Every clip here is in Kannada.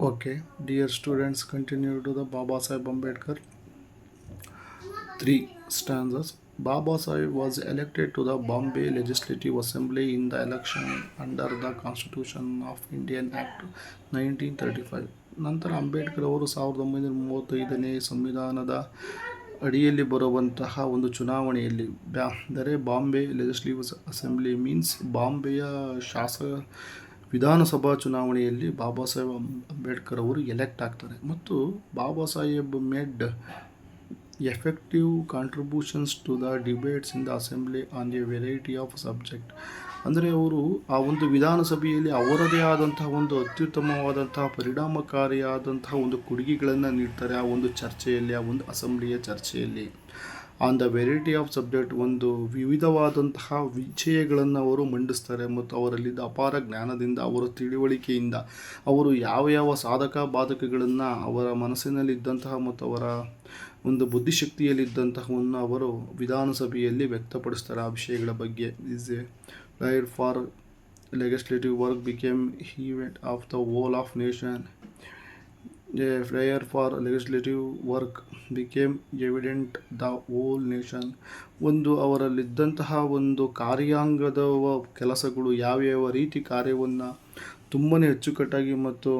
Okay, dear students, continue to the Baba Sahib Ambedkar. Three stanzas. Baba Sahib was elected to the Bombay Legislative Assembly in the election under the Constitution of Indian Act 1935. ನಂತರ ಅಂಬೇಡ್ಕರ್ ಅವರು 1935ನೇ ಸಂವಿಧಾನದ ಅಡಿಯಲ್ಲಿ ಬರುವಂತಹ ಒಂದು ಚುನಾವಣೆಯಲ್ಲಿ ಅಂದರೆ ಬಾಂಬೆ ಲೆಜಿಸ್ಲೇಟಿವ್ ಅಸೆಂಬ್ಲಿ ಮೀನ್ಸ್ ಬಾಂಬೆಯ ವಿಧಾನಸಭಾ ಚುನಾವಣೆಯಲ್ಲಿ ಬಾಬಾ ಸಾಹೇಬ್ ಅಂಬೇಡ್ಕರ್ ಅವರು ಎಲೆಕ್ಟ್ ಆಗ್ತಾರೆ ಮತ್ತು Baba Saheb made effective contributions to the debates in the assembly on a variety of subject. ಅಂದರೆ ಅವರು ಆ ಒಂದು ವಿಧಾನಸಭೆಯಲ್ಲಿ ಅವರದೇ ಆದಂತಹ ಒಂದು ಅತ್ಯುತ್ತಮವಾದಂತಹ ಪರಿಣಾಮಕಾರಿಯಾದಂತಹ ಒಂದು ಕೊಡುಗೆಗಳನ್ನು ನೀಡ್ತಾರೆ ಆ ಒಂದು ಚರ್ಚೆಯಲ್ಲಿ, ಆ ಒಂದು ಅಸೆಂಬ್ಲಿಯ ಚರ್ಚೆಯಲ್ಲಿ. On the variety of subject, ಒಂದು ವಿವಿಧವಾದಂತಹ ವಿಷಯಗಳನ್ನು ಅವರು ಮಂಡಿಸ್ತಾರೆ ಮತ್ತು ಅವರಲ್ಲಿದ್ದ ಅಪಾರ ಜ್ಞಾನದಿಂದ, ಅವರ ತಿಳುವಳಿಕೆಯಿಂದ, ಅವರು ಯಾವ ಯಾವ ಸಾಧಕ ಬಾಧಕಗಳನ್ನು ಅವರ ಮನಸ್ಸಿನಲ್ಲಿದ್ದಂತಹ ಮತ್ತು ಅವರ ಒಂದು ಬುದ್ಧಿಶಕ್ತಿಯಲ್ಲಿದ್ದಂತಹವನ್ನು ಅವರು ವಿಧಾನಸಭೆಯಲ್ಲಿ ವ್ಯಕ್ತಪಡಿಸ್ತಾರೆ ಆ ವಿಷಯಗಳ ಬಗ್ಗೆ. Is A right for legislative work became event of the whole of nation. A prayer for legislative work became evident the whole nation. ಒಂದು ಅವರಲ್ಲಿದ್ದಂತಹ ಒಂದು ಕಾರ್ಯಾಂಗದ ಕೆಲಸಗಳು ಯಾವ್ಯಾವ ರೀತಿ ಕಾರ್ಯವನ್ನು ತುಂಬಾ ಅಚ್ಚುಕಟ್ಟಾಗಿ ಮತ್ತು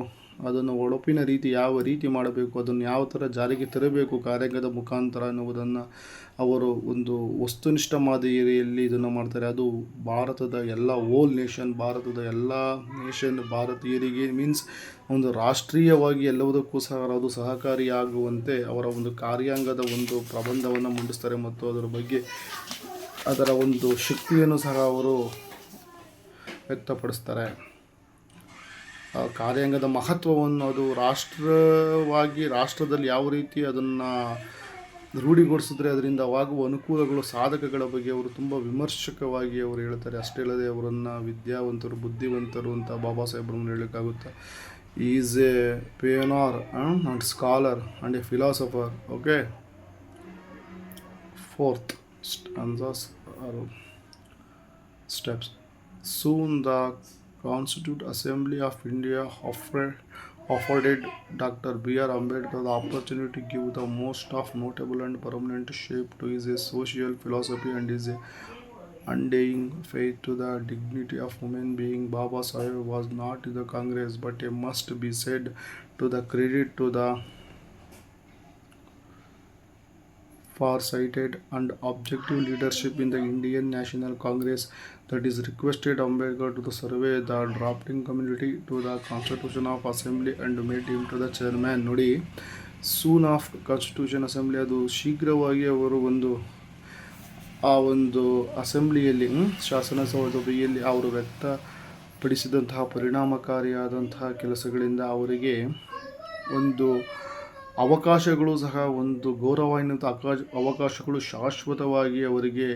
ಅದನ್ನು ಒಳಪಿನ ರೀತಿ ಯಾವ ರೀತಿ ಮಾಡಬೇಕು, ಅದನ್ನು ಯಾವ ಥರ ಜಾರಿಗೆ ತರಬೇಕು ಕಾರ್ಯಾಂಗದ ಮುಖಾಂತರ ಅನ್ನುವುದನ್ನು ಅವರು ಒಂದು ವಸ್ತುನಿಷ್ಠ ಮಾದರಿಯಲ್ಲಿ ಇದನ್ನು ಮಾಡ್ತಾರೆ. ಅದು ಭಾರತದ ಎಲ್ಲ ಹೋಲ್ ನೇಷನ್, ಭಾರತದ ಎಲ್ಲ ನೇಷನ್ ಭಾರತೀಯರಿಗೆ ಮೀನ್ಸ್ ಒಂದು ರಾಷ್ಟ್ರೀಯವಾಗಿ ಎಲ್ಲವುದಕ್ಕೂ ಸಹ ಅದು ಸಹಕಾರಿಯಾಗುವಂತೆ ಅವರ ಒಂದು ಕಾರ್ಯಾಂಗದ ಒಂದು ಪ್ರಬಂಧವನ್ನು ಮಂಡಿಸ್ತಾರೆ ಮತ್ತು ಅದರ ಬಗ್ಗೆ ಅದರ ಒಂದು ಶಕ್ತಿಯನ್ನು ಸಹ ಅವರು ವ್ಯಕ್ತಪಡಿಸ್ತಾರೆ. ಕಾರ್ಯಾಂಗದ ಮಹತ್ವವನ್ನು ಅದು ರಾಷ್ಟ್ರದಲ್ಲಿ ಯಾವ ರೀತಿ ಅದನ್ನು ರೂಢಿಗೊಳಿಸಿದ್ರೆ ಅದರಿಂದ ಆಗುವ ಅನುಕೂಲಗಳು, ಸಾಧಕಗಳ ಬಗ್ಗೆ ಅವರು ತುಂಬ ವಿಮರ್ಶಕವಾಗಿ ಅವರು ಹೇಳ್ತಾರೆ. ಅಷ್ಟೇ ಅಲ್ಲದೆ ಅವರನ್ನು ವಿದ್ಯಾವಂತರು, ಬುದ್ಧಿವಂತರು ಅಂತ ಬಾಬಾ ಸಾಹೇಬ್ರನ್ನು ಹೇಳೋಕ್ಕಾಗುತ್ತೆ. Is a pioneer and scholar and a philosopher. Okay, fourth stanzas are steps. Soon the Constituent Assembly of India afforded Dr. B.R. Ambedkar the opportunity to give the most of notable and permanent shape to his social philosophy and his undying faith to the dignity of human being. Baba Sahib was not in the Congress, but it must be said to the credit to the far-sighted and objective leadership in the Indian National Congress that is requested Ambedkar to the survey the drafting committee to the Constitution of Assembly and made him to the chairman. ನೋಡಿ, ಸೂನ್ ಆಫ್ ಕಾನ್ಸ್ಟಿಟ್ಯೂಷನ್ ಅಸೆಂಬ್ಲಿ, ಅದು ಶೀಘ್ರವಾಗಿ ಅವರು ಆ ಒಂದು ಅಸೆಂಬ್ಲಿಯಲ್ಲಿ ಶಾಸನಸಭೆಯಲ್ಲಿ ಅವರು ವ್ಯಕ್ತಪಡಿಸಿದಂತಹ ಪರಿಣಾಮಕಾರಿಯಾದಂತಹ ಕೆಲಸಗಳಿಂದ ಅವರಿಗೆ ಒಂದು ಅವಕಾಶಗಳು ಸಹ ಒಂದು ಗೌರವಾನ್ವಿತ ಅವಕಾಶಗಳು ಶಾಶ್ವತವಾಗಿ ಅವರಿಗೆ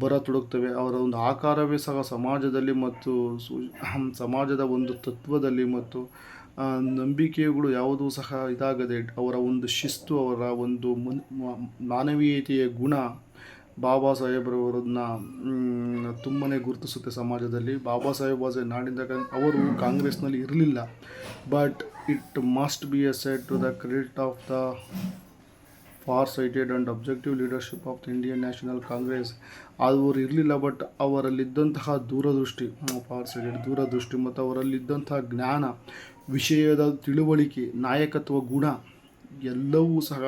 ಬರತೊಡಗ್ತವೆ. ಅವರ ಒಂದು ಆಕಾರವೇ ಸಹ ಸಮಾಜದಲ್ಲಿ ಮತ್ತು ಸಮಾಜದ ಒಂದು ತತ್ವದಲ್ಲಿ ಮತ್ತು ನಂಬಿಕೆಗಳು ಯಾವುದೂ ಸಹ ಇದಾಗದೆ ಅವರ ಒಂದು ಶಿಸ್ತು, ಅವರ ಒಂದು ಮಾನವೀಯತೆಯ ಗುಣ ಬಾಬಾ ಸಾಹೇಬ್ರವರನ್ನ ತುಂಬಾ ಗುರುತಿಸುತ್ತೆ ಸಮಾಜದಲ್ಲಿ. ಬಾಬಾ ಸಾಹೇಬ್ ವಾಸ್ ಎ ನಾಡಿಂದ ಅವರು ಕಾಂಗ್ರೆಸ್ನಲ್ಲಿ ಇರಲಿಲ್ಲ, but it must be a said to the credit of the farsighted and objective leadership of the Indian National Congress. ಅವರು ಇರಲಿಲ್ಲ, ಬಟ್ ಅವರಲ್ಲಿದ್ದಂತಹ ದೂರದೃಷ್ಟಿ ಮತ್ತು ಅವರಲ್ಲಿದ್ದಂತಹ ಜ್ಞಾನ, ವಿಷಯದ ತಿಳುವಳಿಕೆ, ನಾಯಕತ್ವ ಗುಣ ಎಲ್ಲವೂ ಸಹ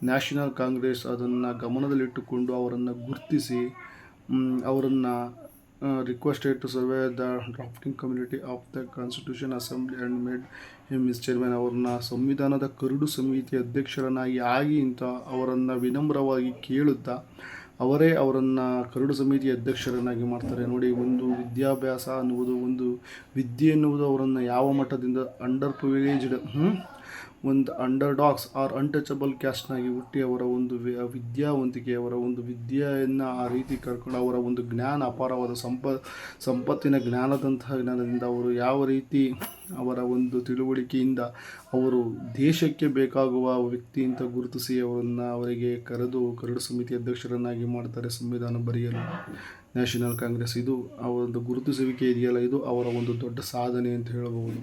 ನ್ಯಾಷನಲ್ ಕಾಂಗ್ರೆಸ್ ಅದನ್ನು ಗಮನದಲ್ಲಿಟ್ಟುಕೊಂಡು ಅವರನ್ನು ಗುರುತಿಸಿ ಅವರನ್ನು requested to serve the drafting community of the constitution assembly and made him miss chairman. ಅವರನ್ನ ಸಂವಿಧಾನದ ಕರಡು ಸಮಿತಿ ಅಧ್ಯಕ್ಷರನ್ನಾಗಿ ಅವರನ್ನು ವಿನಮ್ರವಾಗಿ ಕೇಳುತ್ತಾ ಅವರೇ ಅವರನ್ನು ಕರಡು ಸಮಿತಿ ಅಧ್ಯಕ್ಷರನ್ನಾಗಿ ಮಾಡ್ತಾರೆ. ನೋಡಿ, ಒಂದು ವಿದ್ಯಾಭ್ಯಾಸ ಅನ್ನುವುದು, ಒಂದು ವಿದ್ಯೆ ಎನ್ನುವುದು ಅವರನ್ನು ಯಾವ ಮಟ್ಟದಿಂದ ಅಂಡರ್ ಪ್ರಿವಿಲೇಜ್ಡ್ ಒಂದು ಅಂಡರ್ ಡಾಗ್ಸ್ ಆರ್ ಅನ್ಟಚಬಲ್ ಕ್ಯಾಸ್ಟ್ನಾಗಿ ಹುಟ್ಟಿ ಅವರ ಒಂದು ವಿದ್ಯಾವಂತಿಕೆ, ಅವರ ಒಂದು ವಿದ್ಯೆಯನ್ನು ಆ ರೀತಿ ಕರ್ಕೊಂಡು ಅವರ ಒಂದು ಜ್ಞಾನ, ಅಪಾರವಾದ ಸಂಪತ್ತಿನ ಜ್ಞಾನದಿಂದ ಅವರು ಯಾವ ರೀತಿ ಅವರ ಒಂದು ತಿಳುವಳಿಕೆಯಿಂದ ಅವರು ದೇಶಕ್ಕೆ ಬೇಕಾಗುವ ವ್ಯಕ್ತಿ ಅಂತ ಗುರುತಿಸಿ ಅವರಿಗೆ ಕರಡು ಸಮಿತಿ ಅಧ್ಯಕ್ಷರನ್ನಾಗಿ ಮಾಡ್ತಾರೆ ಸಂವಿಧಾನ ಬರೆಯಲು ನ್ಯಾಷನಲ್ ಕಾಂಗ್ರೆಸ್. ಇದು ಅವರ ಒಂದು ಗುರುತಿಸುವಿಕೆ ಇದೆಯಲ್ಲ, ಇದು ಅವರ ಒಂದು ದೊಡ್ಡ ಸಾಧನೆ ಅಂತ ಹೇಳಬಹುದು.